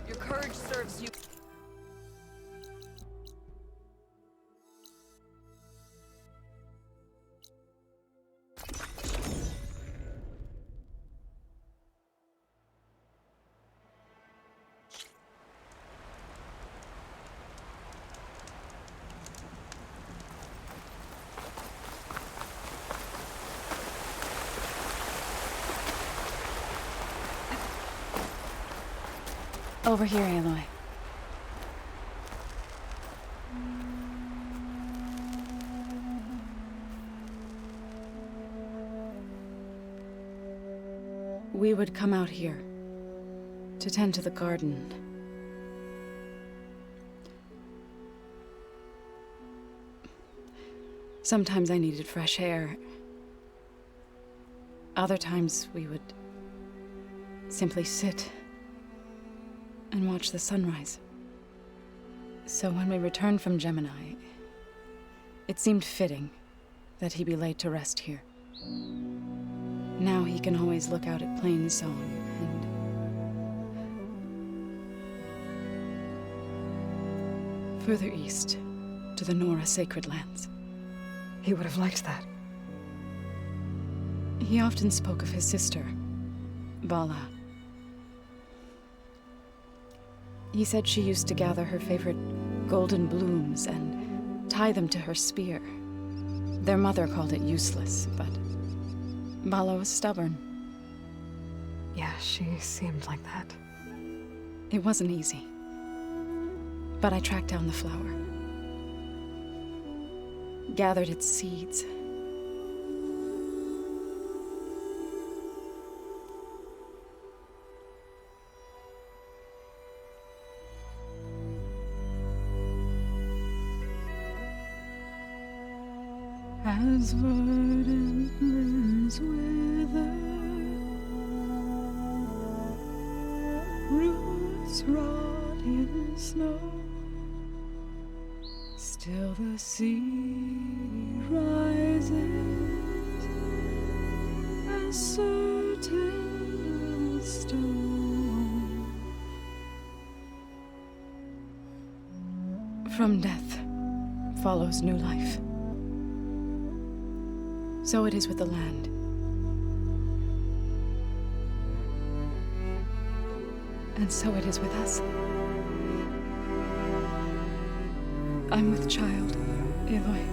Your courage serves you. Over here, Aloy. We would come out here to tend to the garden. Sometimes I needed fresh air. Other times we would simply sit and watch the sunrise. So when we returned from Gemini, it seemed fitting that he be laid to rest here. Now he can always look out at Plain Zone and further east to the Nora Sacred Lands. He would have liked that. He often spoke of his sister, Vala. He said she used to gather her favorite golden blooms and tie them to her spear. Their mother called it useless, but Vala was stubborn. Yeah, she seemed like that. It wasn't easy. But I tracked down the flower. Gathered its seeds. As verdant limbs wither, roots rot in snow, still the sea rises as certain as stone. From death follows new life. So it is with the land. And so it is with us. I'm with child, Aloy.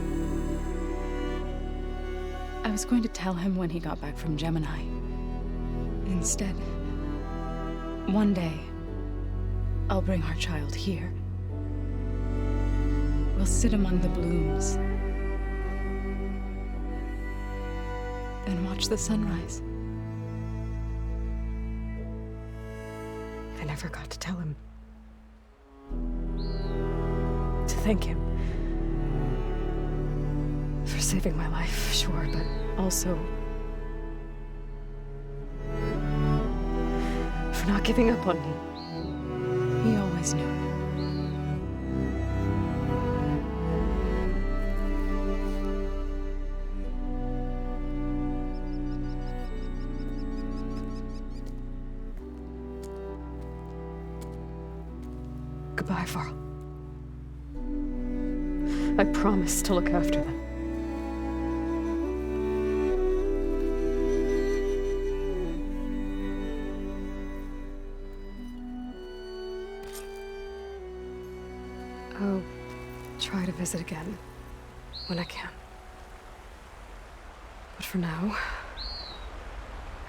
I was going to tell him when he got back from Gemini. Instead, one day, I'll bring our child here. We'll sit among the blooms and watch the sunrise. I never got to tell him. To thank him. For saving my life, sure, but also for not giving up on me. He always knew. Goodbye, Varl. I promise to look after them. I'll try to visit again when I can. But for now,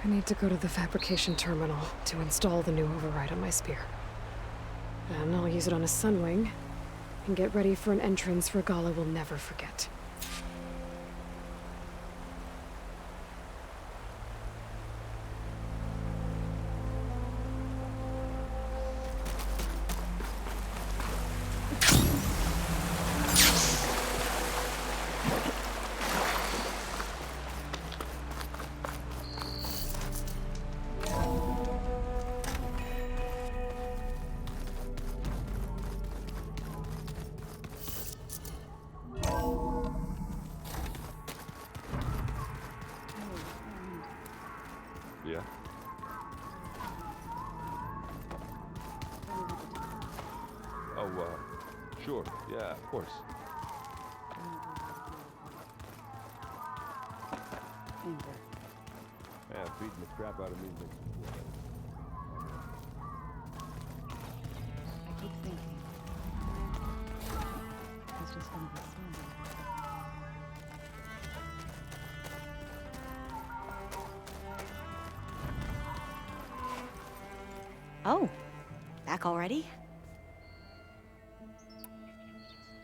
I need to go to the fabrication terminal to install the new override on my spear. And I'll use it on a Sunwing, and get ready for an entrance Regalla will never forget. Sure, yeah, of course. Amber. Yeah, beating the crap out of me makes me feel better. I keep thinking. It's just gonna be soon. Oh, back already?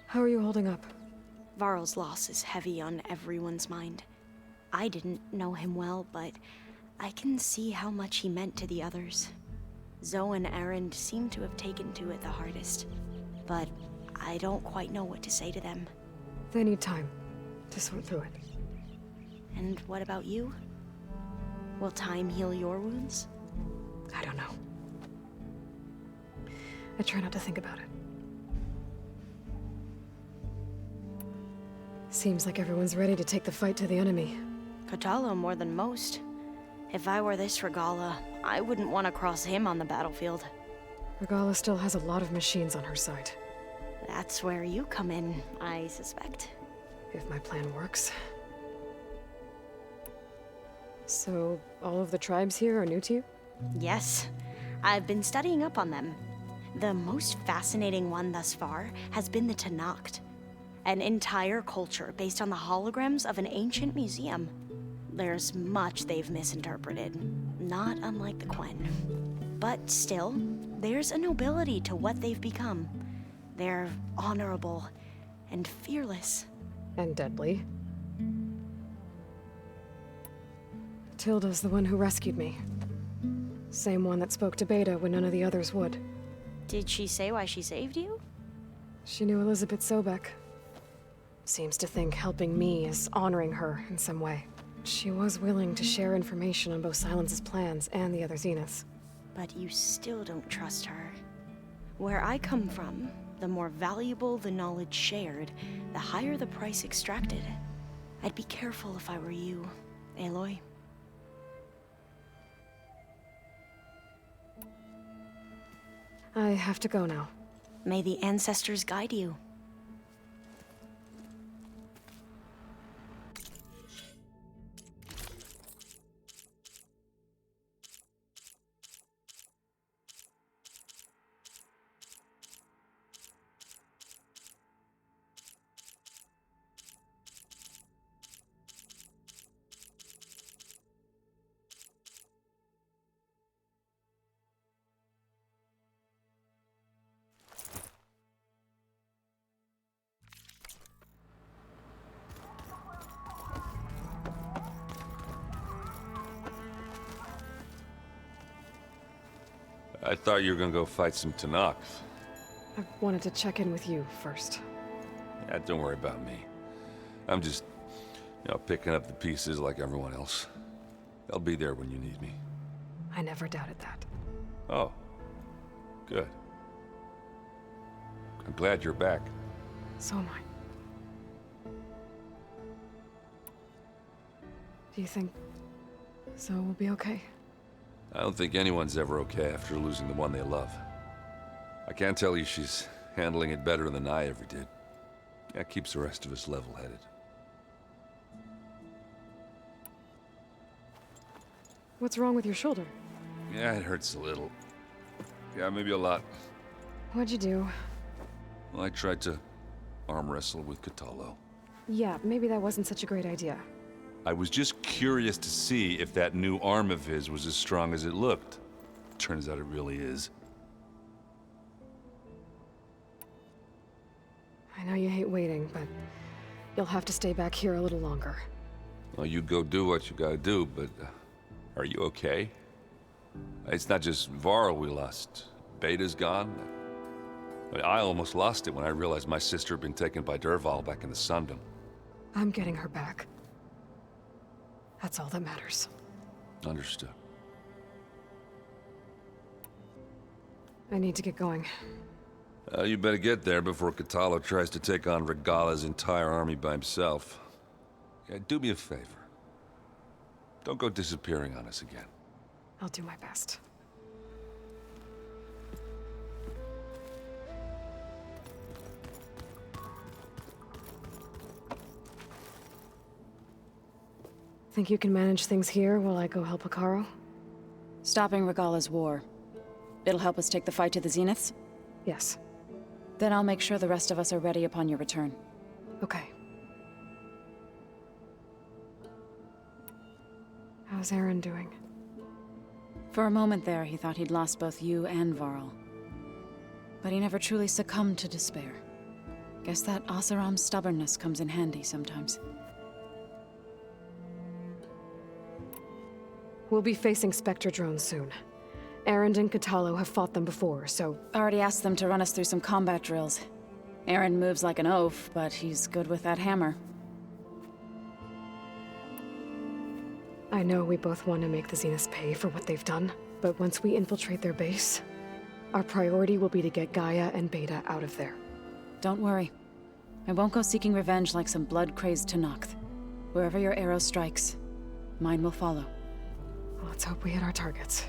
How are you holding up? Varl's loss is heavy on everyone's mind. I didn't know him well, but I can see how much he meant to the others. Zoe and Errand seem to have taken to it the hardest, but I don't quite know what to say to them. They need time to sort through it. And what about you? Will time heal your wounds? I don't know. I try not to think about it. Seems like everyone's ready to take the fight to the enemy. Kotallo more than most. If I were this Regalla, I wouldn't want to cross him on the battlefield. Regalla still has a lot of machines on her side. That's where you come in, I suspect. If my plan works. So, all of the tribes here are new to you? Yes, I've been studying up on them. The most fascinating one thus far has been the Tenakth, an entire culture based on the holograms of an ancient museum. There's much they've misinterpreted, not unlike the Quen. But still, there's a nobility to what they've become. They're honorable and fearless. And deadly. Tilda's the one who rescued me. Same one that spoke to Beta when none of the others would. Did she say why she saved you? She knew Elizabeth Sobek. Seems to think helping me is honoring her in some way. She was willing to share information on both Silence's plans and the other Zeniths. But you still don't trust her. Where I come from, the more valuable the knowledge shared, the higher the price extracted. I'd be careful if I were you, Aloy. I have to go now. May the ancestors guide you. I thought you were gonna go fight some Tenakth. I wanted to check in with you first. Yeah, don't worry about me. I'm just, picking up the pieces like everyone else. I'll be there when you need me. I never doubted that. Oh, good. I'm glad you're back. So am I. Do you think Zoe will be okay? I don't think anyone's ever okay after losing the one they love. I can't tell you she's handling it better than I ever did. That keeps the rest of us level-headed. What's wrong with your shoulder? Yeah, it hurts a little. Yeah, maybe a lot. What'd you do? Well, I tried to arm wrestle with Kotallo. Yeah, maybe that wasn't such a great idea. I was just curious to see if that new arm of his was as strong as it looked. Turns out it really is. I know you hate waiting, but you'll have to stay back here a little longer. Well, you go do what you gotta do, but are you okay? It's not just Varl we lost. Beta's gone. I almost lost it when I realized my sister had been taken by Dervahl back in the Sundom. I'm getting her back. That's all that matters. Understood. I need to get going. You better get there before Kotallo tries to take on Regalla's entire army by himself. Yeah, do me a favor. Don't go disappearing on us again. I'll do my best. Think you can manage things here while I go help Akaro? Stopping Regalla's war. It'll help us take the fight to the Zeniths? Yes. Then I'll make sure the rest of us are ready upon your return. Okay. How's Aaron doing? For a moment there, he thought he'd lost both you and Varl. But he never truly succumbed to despair. Guess that Oseram's stubbornness comes in handy sometimes. We'll be facing Spectre drones soon. Aaron and Katalo have fought them before, so... Already asked them to run us through some combat drills. Aaron moves like an oaf, but he's good with that hammer. I know we both want to make the Zeniths pay for what they've done, but once we infiltrate their base, our priority will be to get Gaia and Beta out of there. Don't worry. I won't go seeking revenge like some blood-crazed Tenakth. Wherever your arrow strikes, mine will follow. Let's hope we hit our targets.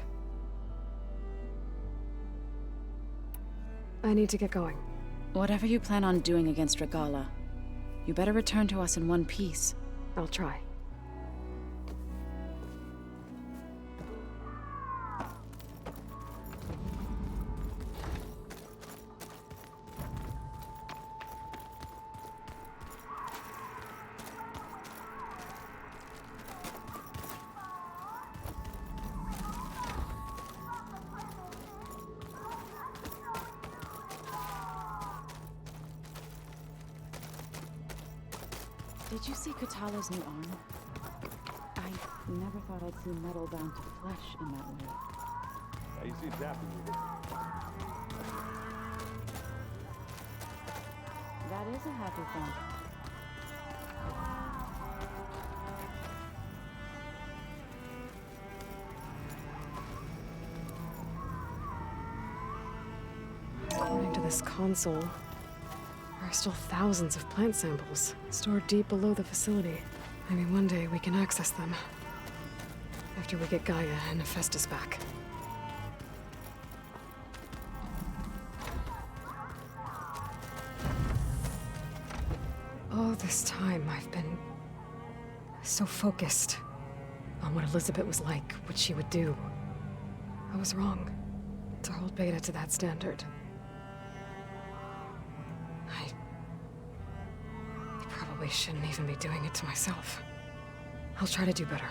I need to get going. Whatever you plan on doing against Regalla, you better return to us in one piece. I'll try. Did you see Katalo's new arm? I never thought I'd see metal bound to flesh in that way. How you see zapping with it? That is a happy thing. According to this console, there are still thousands of plant samples stored deep below the facility. Maybe one day we can access them. After we get Gaia and Hephaestus back. All this time I've been so focused on what Elizabeth was like, what she would do. I was wrong to hold Beta to that standard. I probably shouldn't even be doing it to myself. I'll try to do better.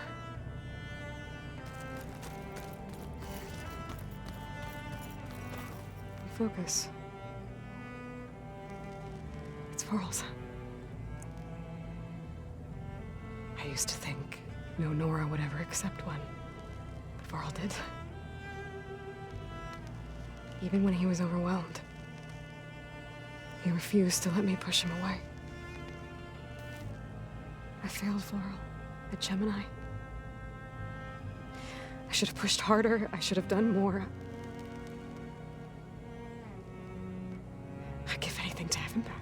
Focus. It's Varl's. I used to think no Nora would ever accept one, but Varl did. Even when he was overwhelmed. He refused to let me push him away. I failed Varl at Gemini. I should have pushed harder. I should have done more. I'd give anything to have him back.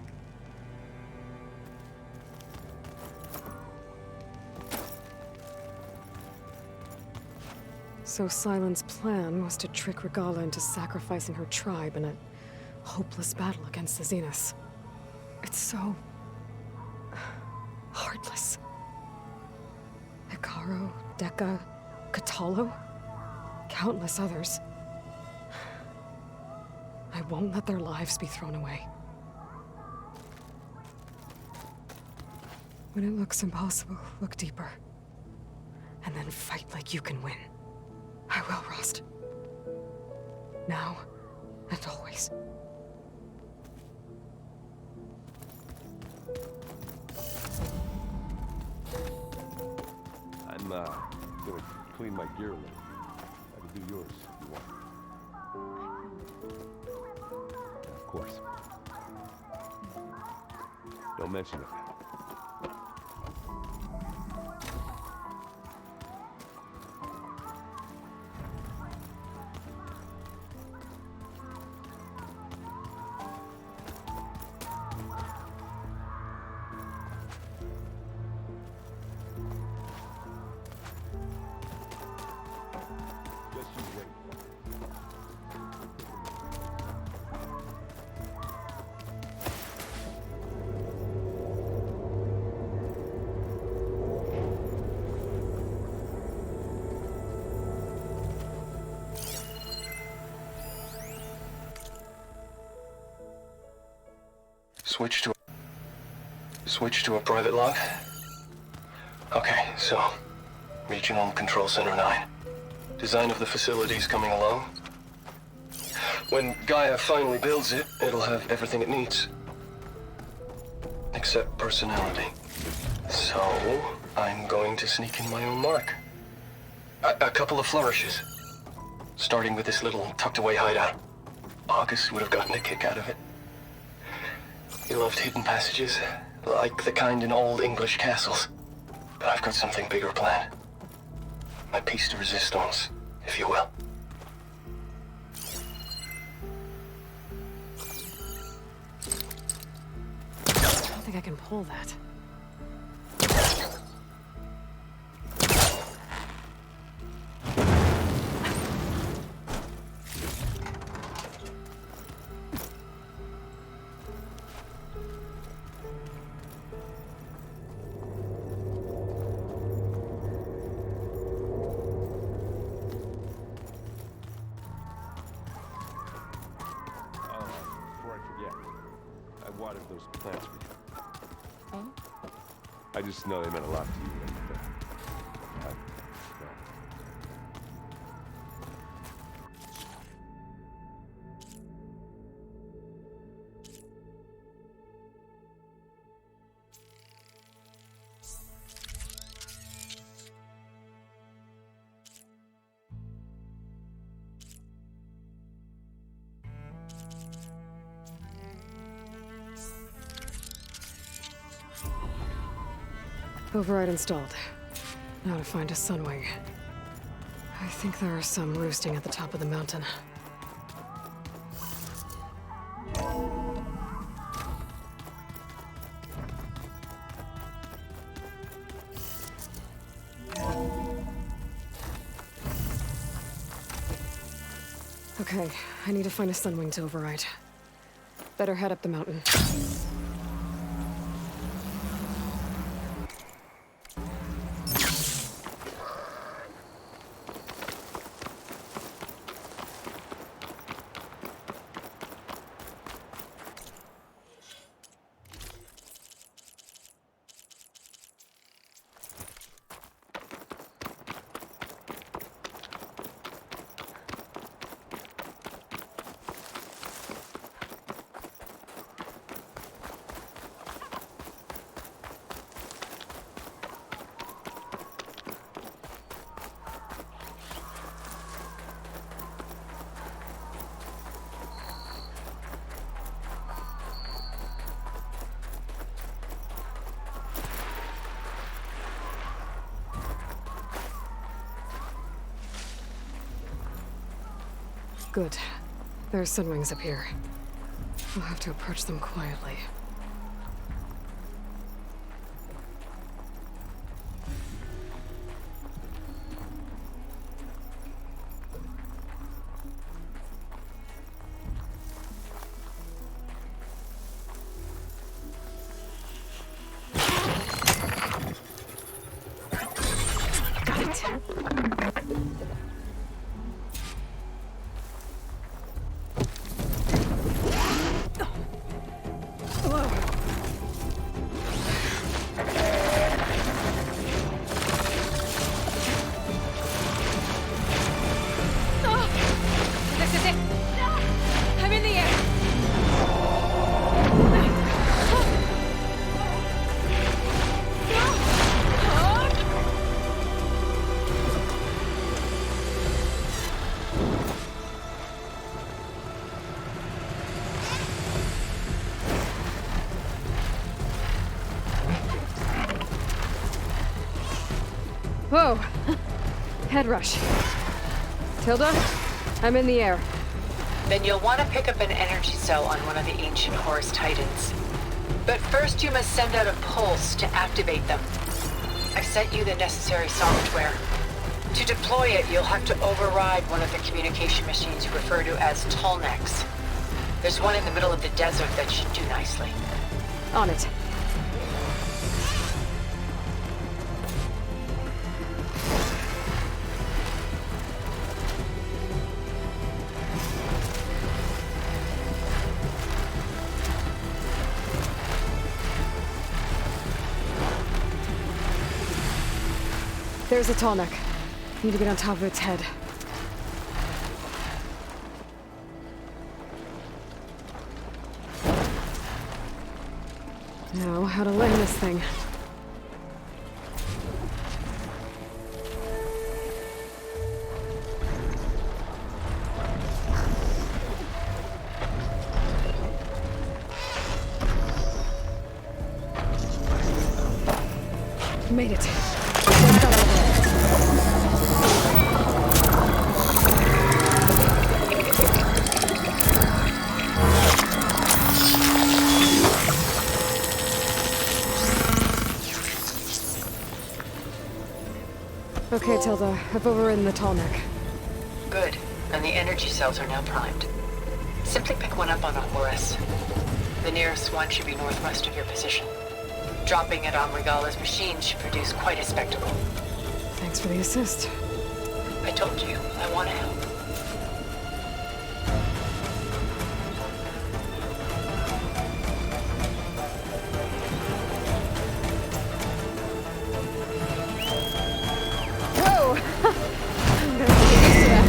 So Silent's plan was to trick Regalla into sacrificing her tribe in a hopeless battle against the Zeniths. It's so... heartless. Akaro, Dekka, Katalo, countless others. I won't let their lives be thrown away. When it looks impossible, look deeper. And then fight like you can win. I will, Rost. Now and always. I'm gonna clean my gear a little. I can do yours if you want. Yeah, of course. Don't mention it. Switch to a private log? Okay, so... Regional Control Center 9. Design of the facility's coming along. When Gaia finally builds it, it'll have everything it needs. Except personality. So, I'm going to sneak in my own mark. A couple of flourishes. Starting with this little tucked-away hideout. August would have gotten a kick out of it. He loved hidden passages, like the kind in old English castles. But I've got something bigger planned. My piece de resistance, if you will. I don't think I can pull that. Before I forget, I watered those plants for you. Oh? I just know they meant a lot to you. Override installed. Now to find a Sunwing. I think there are some roosting at the top of the mountain. Okay, I need to find a Sunwing to override. Better head up the mountain. Good. There are Sunwings up here. I'll have to approach them quietly. Got it. This is it! I'm in the air! Whoa! Head rush. Tilda, I'm in the air. Then you'll want to pick up an energy cell on one of the ancient Horus Titans. But first you must send out a pulse to activate them. I've sent you the necessary software. To deploy it, you'll have to override one of the communication machines you refer to as Tallnecks. There's one in the middle of the desert that should do nicely. On it. There's the tall neck. Need to get on top of its head. Now, how to land this thing. Made it. Okay, Tilda. I've overridden the tall neck. Good. And the energy cells are now primed. Simply pick one up on a Horus. The nearest one should be northwest of your position. Dropping it on Regalla's machine should produce quite a spectacle. Thanks for the assist. I told you, I want to help. Whoa! I'm gonna have to get used to that.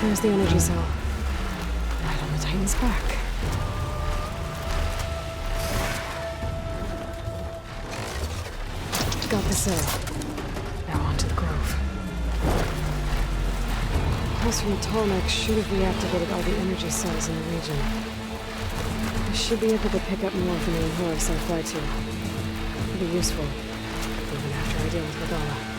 There's the energy cell. Right on the Titan's back. Got the cell. Now onto the grove. Pulse from the tall neck should have reactivated all the energy cells in the region. I should be able to pick up more from the Horus I fly to. Could be useful, even after I deal with Regalla.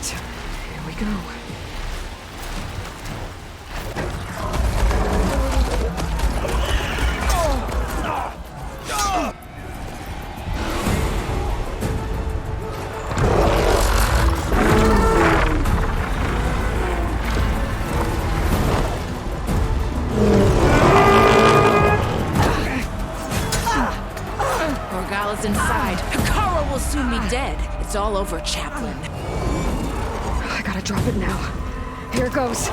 Here we go. Regalla's inside. Hikaru will soon be dead. It's all over, Chaplain. I gotta drop it now. Here it goes.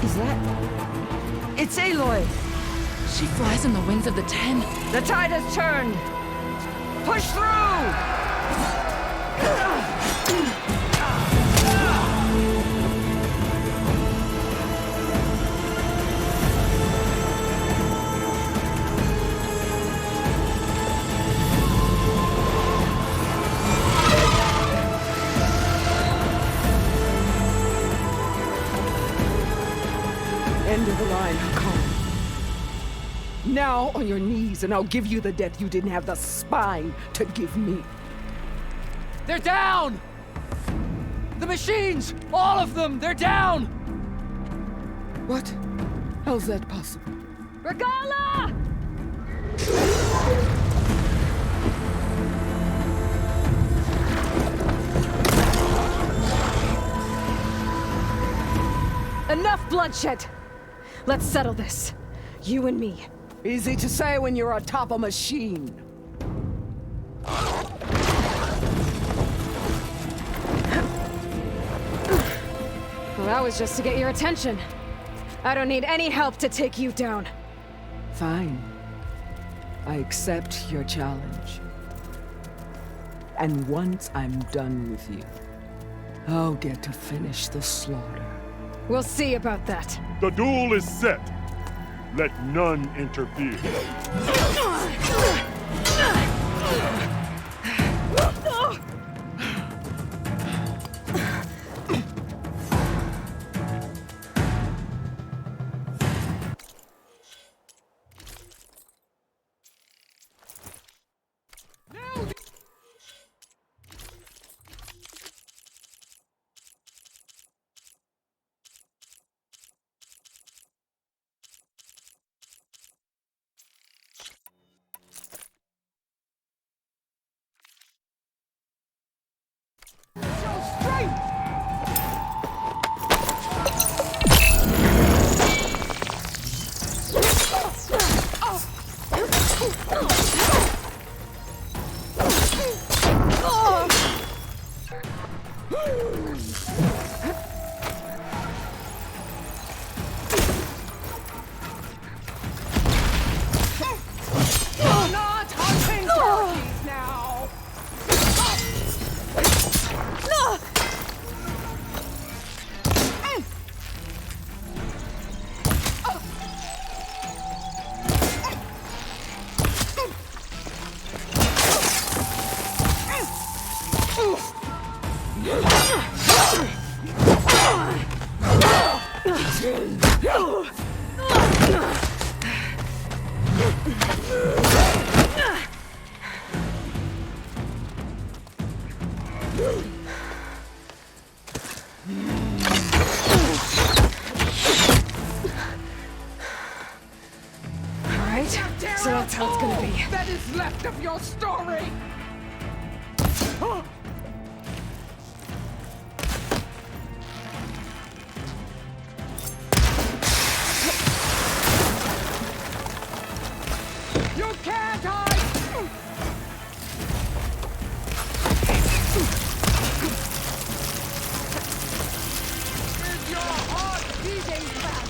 Is that... It's Aloy! She flies on the wings of the Ten. The tide has turned! Push through! now on your knees and I'll give you the death you didn't have the spine to give me. They're down! The machines! All of them! They're down! What? How's that possible? Regalla! Enough bloodshed! Let's settle this. You and me. Easy to say when you're atop a machine. Well, that was just to get your attention. I don't need any help to take you down. Fine. I accept your challenge. And once I'm done with you, I'll get to finish the slaughter. We'll see about that. The duel is set. Let none interfere. Alright, so that's how it's gonna be. That is left of your story! You can't hide! Is your heart beating fast?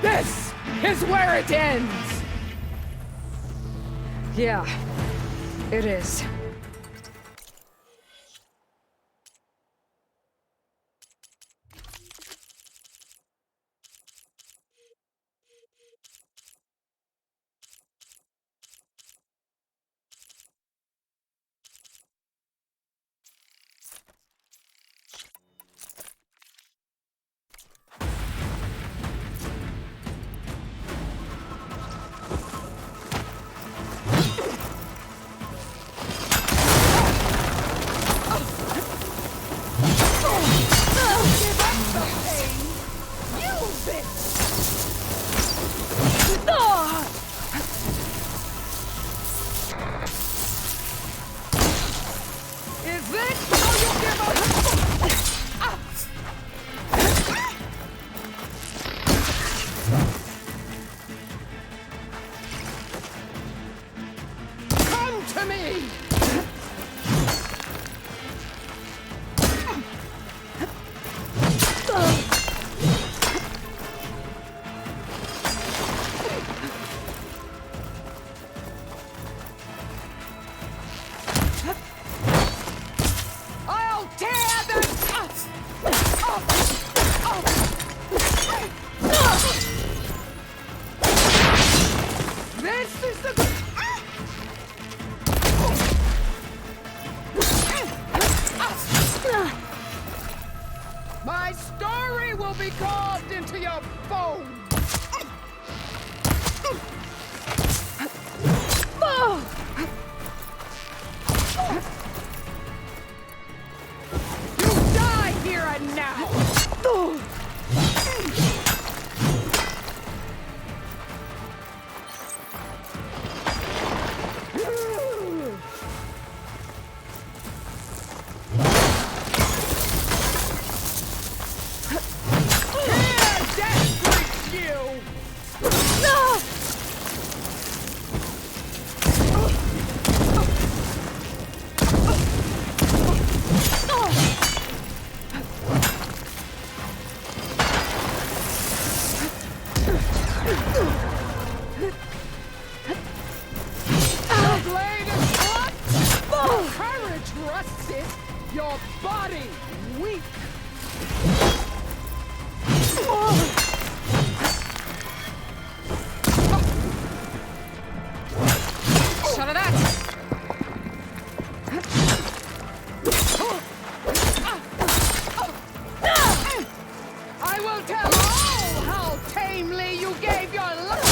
This is where it ends! Yeah, it is. be carved into your bone! You die here and now! Your body weak. Shut of that. I will tell all how tamely you gave your life.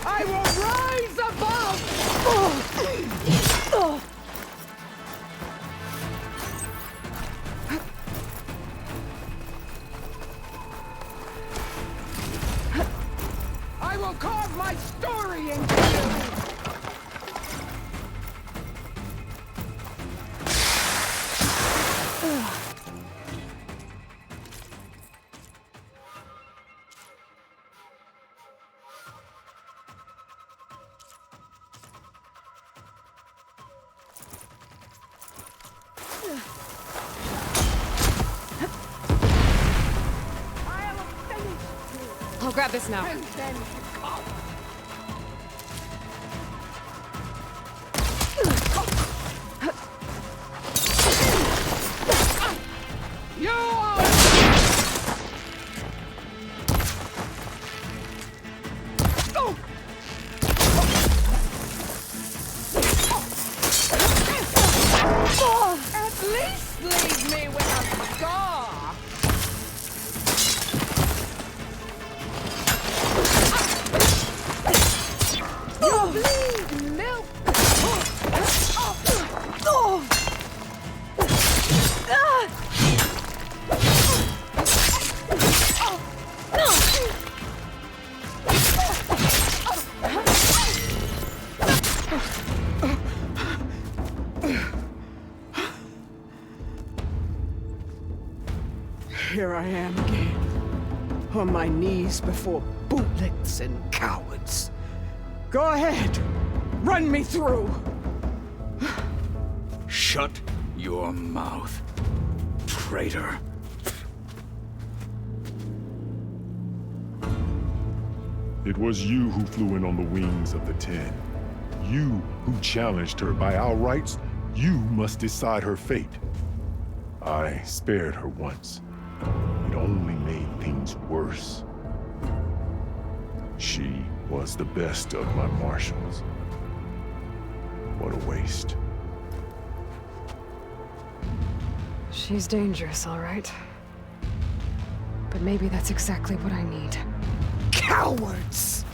I will rise above! I will carve my story into you! I'll grab this now. And then come. You are... At least leave me with a scar! You bleed milk! Here I am again, on my knees before bootlicks and cowards. Go ahead, run me through. Shut your mouth, traitor. It was you who flew in on the wings of the 10. You who challenged her. By our rights, you must decide her fate. I spared her once. It only made things worse. She was the best of my marshals. What a waste. She's dangerous, all right. But maybe that's exactly what I need. Cowards!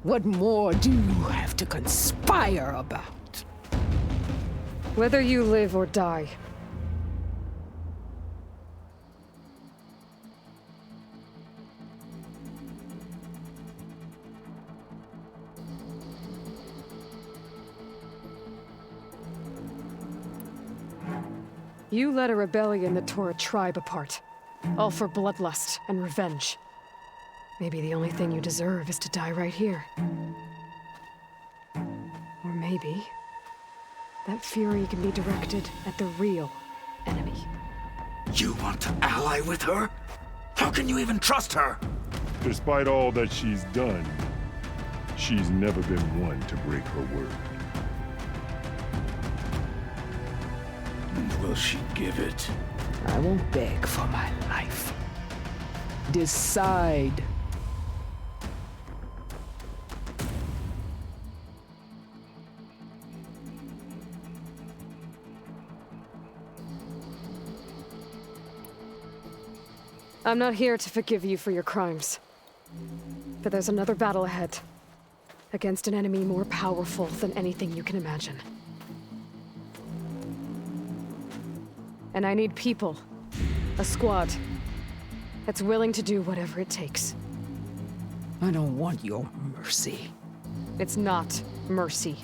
What more do you have to conspire about? Whether you live or die. You led a rebellion that tore a tribe apart. All for bloodlust and revenge. Maybe the only thing you deserve is to die right here. Or maybe that fury can be directed at the real enemy. You want to ally with her? How can you even trust her? Despite all that she's done, She's never been one to break her word. Will she give it? I won't beg for my life. Decide. I'm not here to forgive you for your crimes. But there's another battle ahead. Against an enemy more powerful than anything you can imagine. And I need people. A squad. That's willing to do whatever it takes. I don't want your mercy. It's not mercy.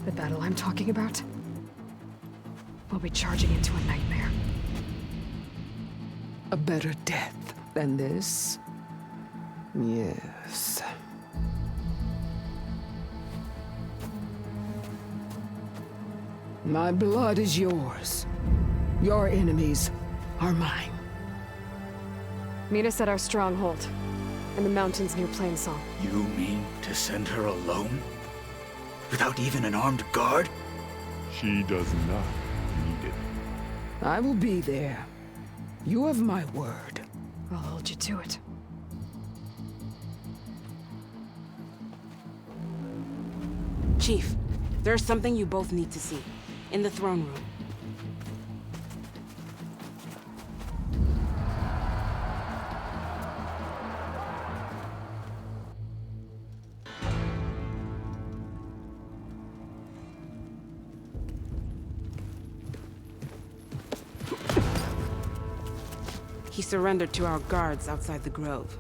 The battle I'm talking about will be charging into a nightmare. A better death than this? Yes. My blood is yours. Your enemies are mine. Meet us at our stronghold, in the mountains near Plainsong. You mean to send her alone? Without even an armed guard? She does not need it. I will be there. You have my word. I'll hold you to it. Chief, there's something you both need to see. In the throne room. He surrendered to our guards outside the grove.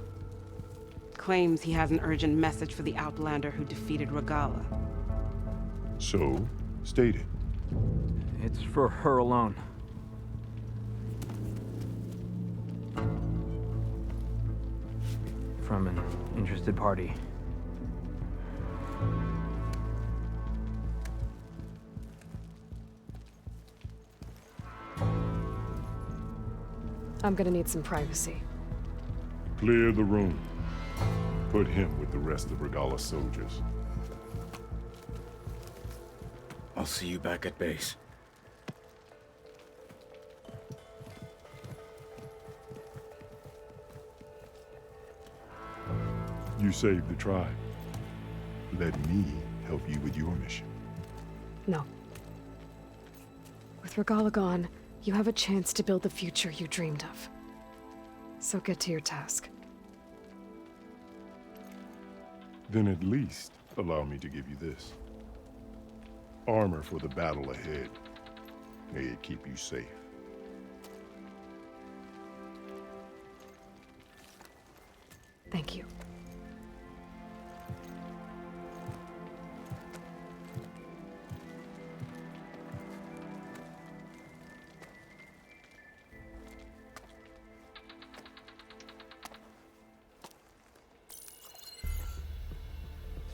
Claims he has an urgent message for the Outlander who defeated Regalla. So, state it. It's for her alone. From an interested party. I'm gonna need some privacy. Clear the room. Put him with the rest of Regalla's soldiers. I'll see you back at base. You saved the tribe. Let me help you with your mission. No. With Regalla gone, you have a chance to build the future you dreamed of. So get to your task. Then at least allow me to give you this. Armor for the battle ahead. May it keep you safe. Thank you.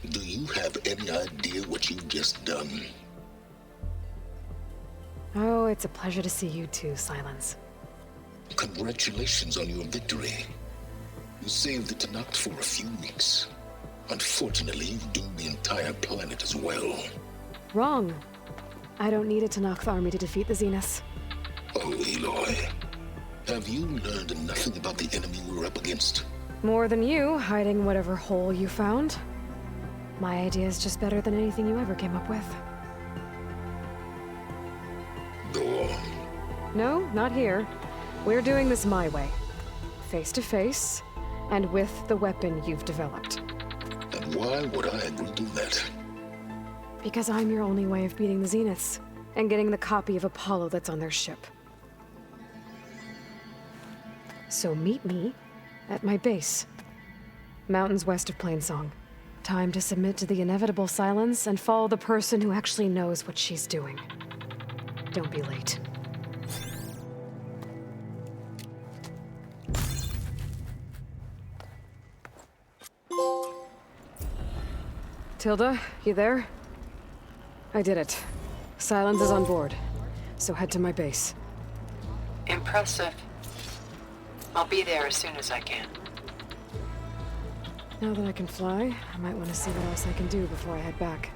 Do you have any idea what you've just done? Oh, it's a pleasure to see you too, Silence. Congratulations on your victory. You saved the Tanakh for a few weeks. Unfortunately, you've doomed the entire planet as well. Wrong. I don't need a Tanakh army to defeat the Zeniths. Oh, Aloy. Have you learned nothing about the enemy we're up against? More than you, hiding whatever hole you found. My idea is just better than anything you ever came up with. Go on. No, not here. We're doing this my way. Face to face, and with the weapon you've developed. And why would I agree to that? Because I'm your only way of beating the Zeniths, and getting the copy of Apollo that's on their ship. So meet me at my base. Mountains west of Plainsong. Time to submit to the inevitable silence and follow the person who actually knows what she's doing. Don't be late. Tilda, you there? I did it. Silence is on board, so head to my base. Impressive. I'll be there as soon as I can. Now that I can fly, I might want to see what else I can do before I head back.